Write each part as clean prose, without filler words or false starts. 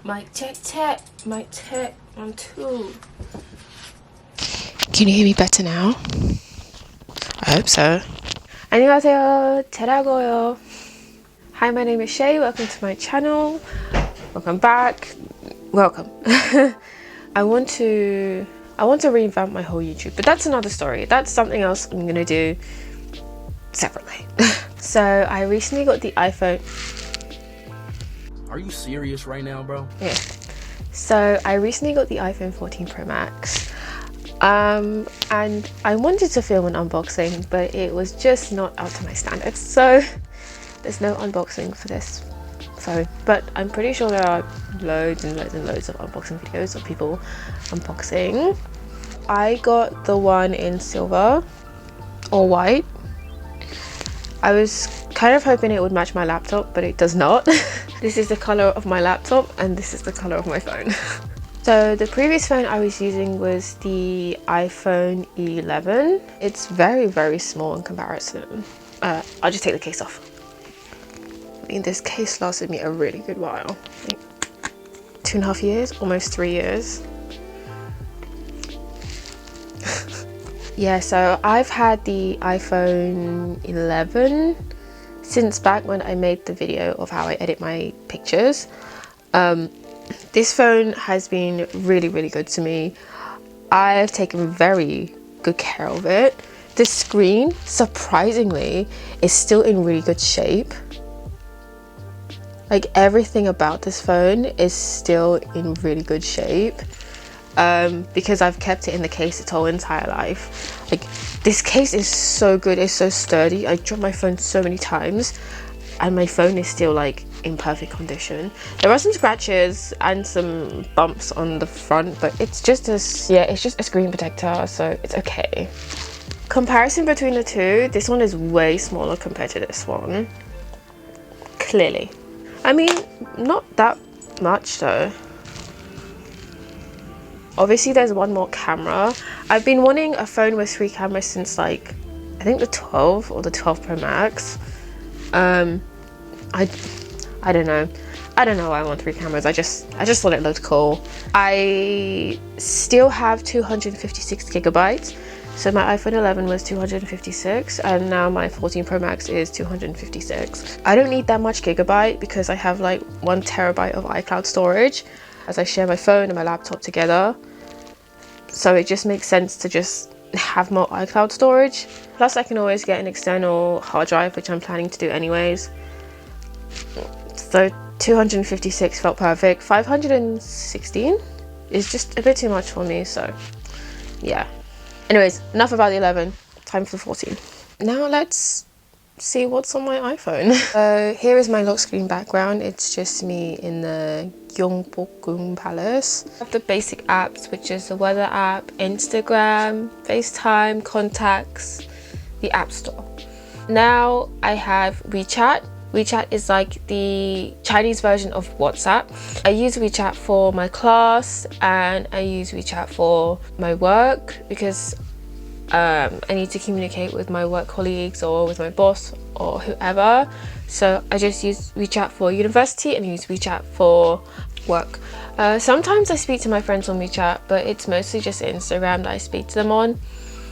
Mic check check. Mic check. 1, 2. Can you hear me better now? I hope so. 안녕하세요. 잘하고요. Hi, my name is Chae. Welcome to my channel. Welcome back. Welcome. I want to revamp my whole YouTube, but that's another story. That's something else I'm gonna do separately. So I recently got the iPhone. Are you serious right now, bro? Yeah. So I recently got the iPhone 14 Pro Max. And I wanted to film an unboxing, but it was just not up to my standards. So there's no unboxing for this phone, but I'm pretty sure there are loads and loads and loads of unboxing videos of people unboxing. I got the one in silver or white. I was kind of hoping it would match my laptop, but it does not. This is the color of my laptop and this is the color of my phone. So the previous phone I was using was the iPhone 11. It's very, very small in comparison. I'll just take the case off. I mean, this case lasted me a really good while. Like 2.5 years, almost 3 years. Yeah, so I've had the iPhone 11 since back when I made the video of how I edit my pictures. This phone has been really, really good to me. I've taken very good care of it. The screen, surprisingly, is still in really good shape. Like, everything about this phone is still in really good shape. Because I've kept it in the case its whole entire life. Like, this case is so good, it's so sturdy. I dropped my phone so many times and my phone is still like in perfect condition. There are some scratches and some bumps on the front, but it's just a screen protector, so it's okay. Comparison between the two, this one is way smaller compared to this one. Clearly. I mean, not that much though. Obviously there's one more camera. I've been wanting a phone with 3 cameras since like, I think the 12 or the 12 Pro Max. I don't know. I don't know why I want 3 cameras. I just thought it looked cool. I still have 256 gigabytes. So my iPhone 11 was 256 and now my 14 Pro Max is 256. I don't need that much gigabyte because I have like 1 terabyte of iCloud storage as I share my phone and my laptop together. So it just makes sense to just have more iCloud storage. Plus I can always get an external hard drive, which I'm planning to do anyways. So 256 felt perfect. 516 is just a bit too much for me, so yeah. Anyways, enough about the 11. Time for the 14. Now let's see what's on my iPhone. So here is my lock screen background. It's just me in the Gyeongbokgung Palace. I have the basic apps, which is the weather app, Instagram, FaceTime, contacts, the App Store. Now I have WeChat. WeChat is like the Chinese version of WhatsApp. I use WeChat for my class and I use WeChat for my work because I need to communicate with my work colleagues or with my boss or whoever. So I just use WeChat for university and use WeChat for work. Sometimes I speak to my friends on WeChat, but it's mostly just Instagram that I speak to them on.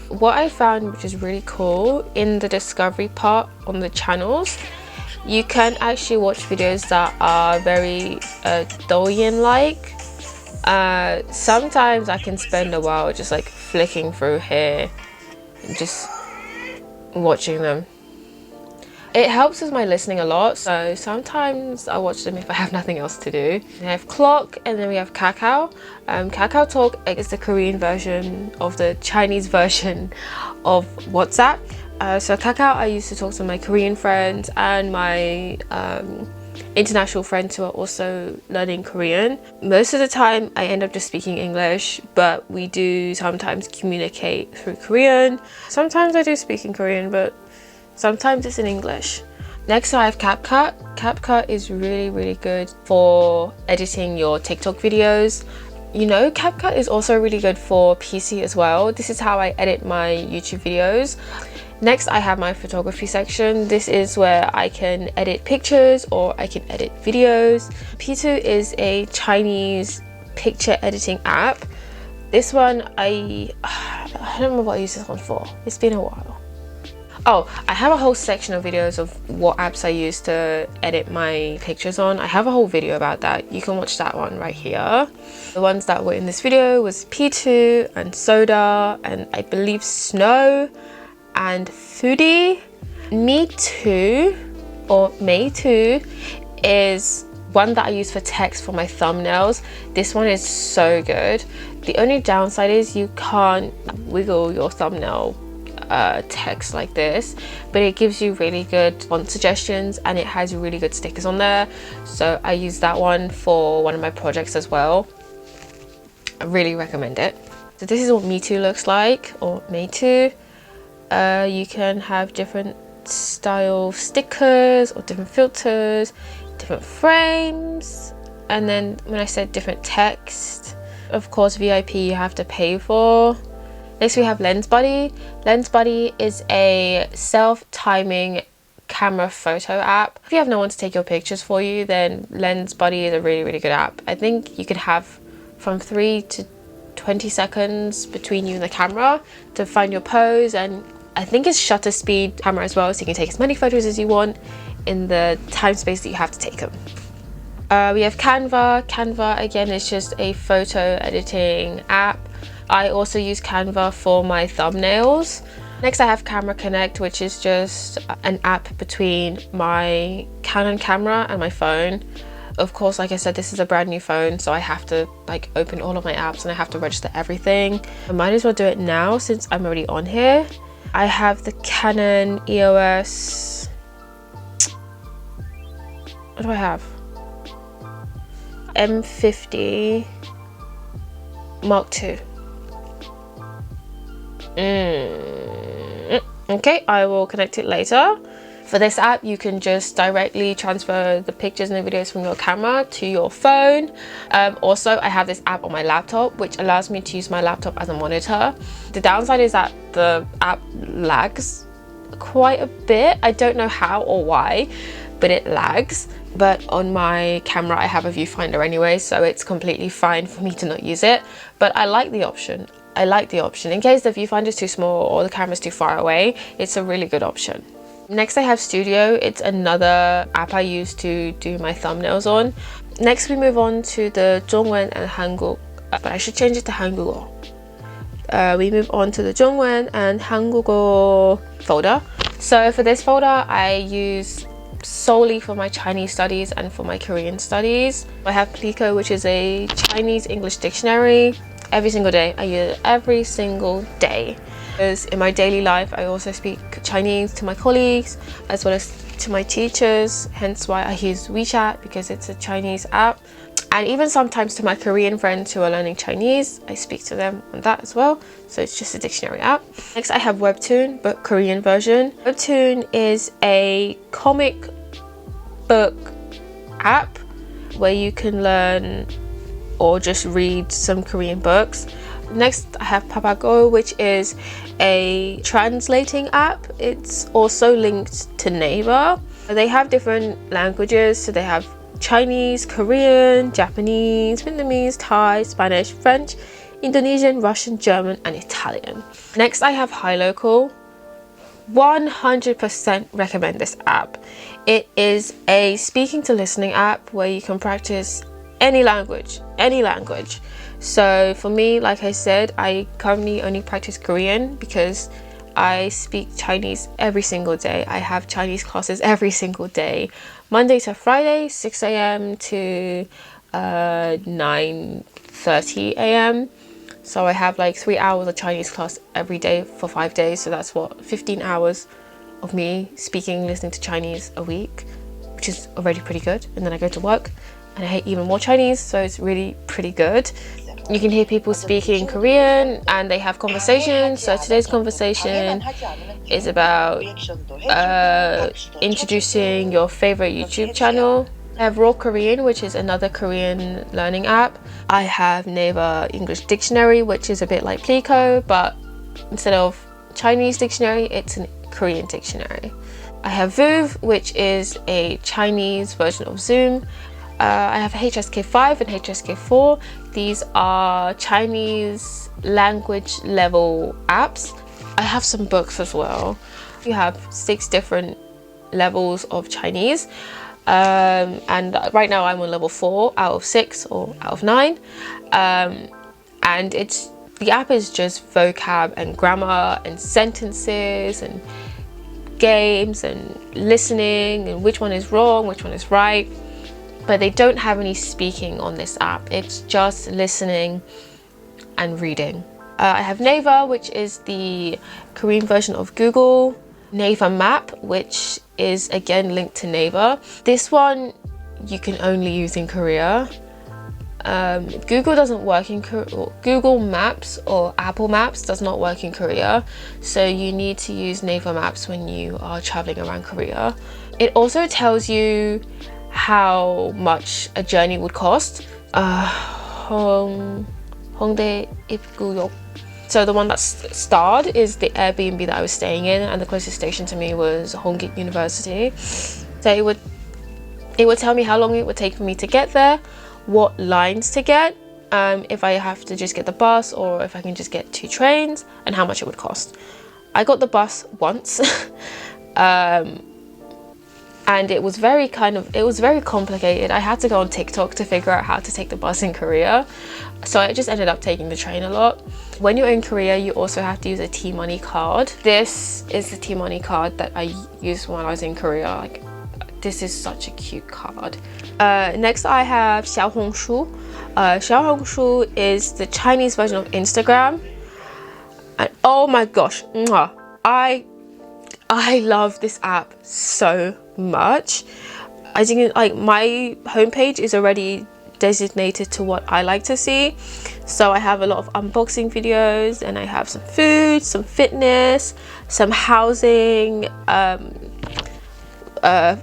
What I found, which is really cool, in the discovery part on the channels, you can actually watch videos that are very Douyin-like. Sometimes I can spend a while just like flicking through here and just watching them. It helps with my listening a lot, so sometimes I watch them if I have nothing else to do. We have Clock and then we have Kakao. Kakao Talk is the Korean version of the Chinese version of WhatsApp. So Kakao, I used to talk to my Korean friends and my international friends who are also learning Korean. Most of the time I end up just speaking English, but we do sometimes communicate through Korean. Sometimes I do speak in Korean, but sometimes it's in English. Next I have Capcut. Capcut is really, really good for editing your TikTok videos. You know, Capcut is also really good for PC as well. This is how I edit my YouTube videos. Next, I have my photography section. This is where I can edit pictures or I can edit videos. P2 is a Chinese picture editing app. This one, I don't remember what I used this one for. It's been a while. Oh, I have a whole section of videos of what apps I use to edit my pictures on. I have a whole video about that. You can watch that one right here. The ones that were in this video was P2 and Soda and I believe Snow and Foodie. Me Too or May Too is one that I use for text for my thumbnails. This one is so good. The only downside is you can't wiggle your thumbnail text like this, but it gives you really good font suggestions and it has really good stickers on there, so I use that one for one of my projects as well. I really recommend it. So this is what Me Too looks like, or May Too. You can have different style stickers or different filters, different frames, and then when I said different text, of course VIP you have to pay for. Next we have Lens Buddy. Lens Buddy is a self-timing camera photo app. If you have no one to take your pictures for you, then Lens Buddy is a really good app. I think you can have from 3 to 20 seconds between you and the camera to find your pose, and I think it's shutter speed camera as well, so you can take as many photos as you want in the time space that you have to take them. We have Canva. Canva again is just a photo editing app. I also use Canva for my thumbnails. Next I have Camera Connect, which is just an app between my Canon camera and my phone. Of course, like I said, this is a brand new phone, so I have to like open all of my apps and I have to register everything. I might as well do it now since I'm already on here. I have the Canon EOS. What do I have? M50 Mark II. Okay, I will connect it later. For this app, you can just directly transfer the pictures and the videos from your camera to your phone. Also, I have this app on my laptop, which allows me to use my laptop as a monitor. The downside is that the app lags quite a bit. I don't know how or why, but it lags. But on my camera, I have a viewfinder anyway, so it's completely fine for me to not use it. But I like the option. I like the option. In case the viewfinder is too small or the camera is too far away, it's a really good option. Next I have Studio. It's another app I use to do my thumbnails on. Next we move on to the Zhongwen and Hangul, but I should change it to Hangugo. We move on to the Zhongwen and Hangugo folder. So for this folder I use solely for my Chinese studies and for my Korean studies. I have Plico, which is a Chinese English dictionary. Every single day, I use it every single day. Because in my daily life, I also speak Chinese to my colleagues as well as to my teachers, hence why I use WeChat because it's a Chinese app. And even sometimes to my Korean friends who are learning Chinese, I speak to them on that as well. So it's just a dictionary app. Next I have Webtoon, but Korean version. Webtoon is a comic book app where you can learn or just read some Korean books. Next I have Papago, which is a translating app. It's also linked to Naver. They have different languages, so they have Chinese, Korean, Japanese, Vietnamese, Thai, Spanish, French, Indonesian, Russian, German and Italian. Next I have Hilokal. 100% recommend this app. It is a speaking to listening app where you can practice any language. So for me, like I said, I currently only practice Korean because I speak Chinese every single day. I have Chinese classes every single day, Monday to Friday, 6 a.m. to 9:30 a.m. So I have like 3 hours of Chinese class every day for 5 days. So that's what, 15 hours of me speaking, listening to Chinese a week, which is already pretty good. And then I go to work and I hate even more Chinese, so it's really pretty good. You can hear people speaking Korean and they have conversations. So today's conversation is about introducing your favorite YouTube channel. I have Raw Korean, which is another Korean learning app. I have Naver English Dictionary, which is a bit like Plico, but instead of Chinese dictionary, it's an Korean dictionary. I have Vuv, which is a Chinese version of Zoom. I have HSK5 and HSK4. These are Chinese language level apps. I have some books as well. You have 6 different levels of Chinese. And right now I'm on level 4 out of 6 or out of 9. And the app is just vocab and grammar and sentences and games and listening and which one is wrong, which one is right. But they don't have any speaking on this app. It's just listening and reading. I have Naver, which is the Korean version of Google. Naver Map, which is again linked to Naver. This one you can only use in Korea. Google doesn't work in Korea. Google Maps or Apple Maps does not work in Korea, so you need to use Naver Maps when you are traveling around Korea. It also tells you how much a journey would cost. Hongdae T-Money. So the one that's starred is the Airbnb that I was staying in, and the closest station to me was Hongdae University. So it would tell me how long it would take for me to get there, what lines to get, if I have to just get the bus or if I can just get 2 trains, and how much it would cost. I got the bus once. And it was very complicated. I had to go on TikTok to figure out how to take the bus in Korea. So I just ended up taking the train a lot. When you're in Korea, you also have to use a T-Money card. This is the T-Money card that I used when I was in Korea. Like, this is such a cute card. Next I have Xiaohongshu. Xiaohongshu is the Chinese version of Instagram. And oh my gosh, I love this app so much. As you can, like, my homepage is already designated to what I like to see. So I have a lot of unboxing videos, and I have some food, some fitness, some housing,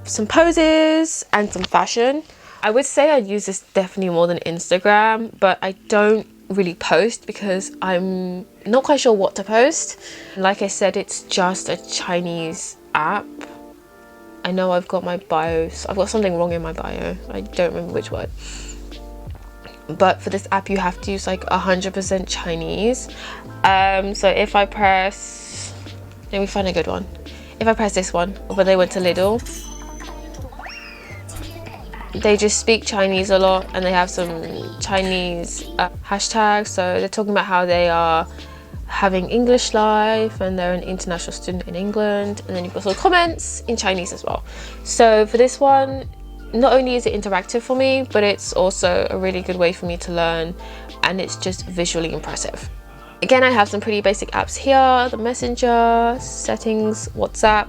some poses, and some fashion. I would say I use this definitely more than Instagram, but I don't really post because I'm not quite sure what to post. Like I said, it's just a Chinese app. I know I've got my bios. I've got something wrong in my bio. I don't remember which word. But for this app, you have to use like 100% Chinese. So if I press, let me find a good one. If I press this one, but they went to Lidl, they just speak Chinese a lot, and they have some Chinese hashtags. So they're talking about how they are having English life and they're an international student in England, and then you've got some comments in Chinese as well. So for this one, not only is it interactive for me, but it's also a really good way for me to learn, and it's just visually impressive. Again, I have some pretty basic apps here: the Messenger, settings, WhatsApp.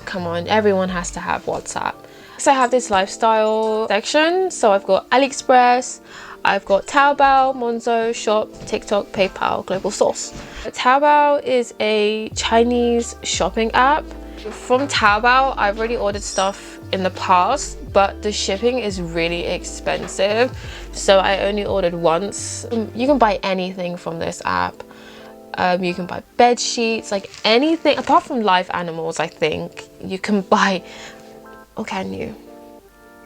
Come on, everyone has to have WhatsApp. So I have this lifestyle section. So I've got AliExpress, I've got Taobao, Monzo, Shop, TikTok, PayPal, Global Source. Taobao is a Chinese shopping app. From Taobao, I've already ordered stuff in the past, but the shipping is really expensive. So I only ordered once. You can buy anything from this app. You can buy bed sheets, like anything apart from live animals. I think you can buy, or can you?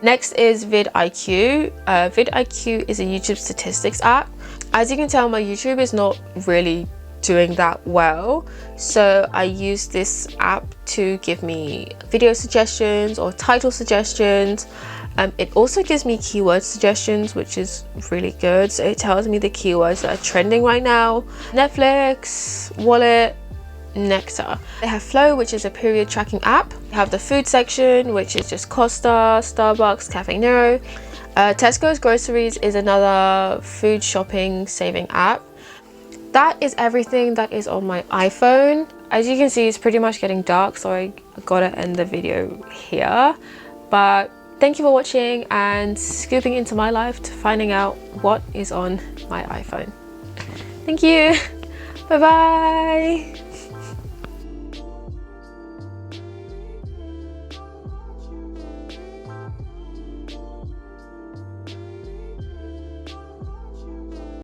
Next is vidIQ. vidIQ is a YouTube statistics app. As you can tell, my YouTube is not really doing that well, so I use this app to give me video suggestions or title suggestions. It also gives me keyword suggestions, which is really good. So it tells me the keywords that are trending right now: Netflix, wallet, nectar. They have Flow, which is a period tracking app. They have the food section, which is just Costa, Starbucks, Cafe Nero. Tesco's Groceries is another food shopping saving app. That is everything that is on my iPhone. As you can see, it's pretty much getting dark, so I gotta end the video here. But thank you for watching and scooping into my life to finding out what is on my iPhone. Thank you. Bye bye.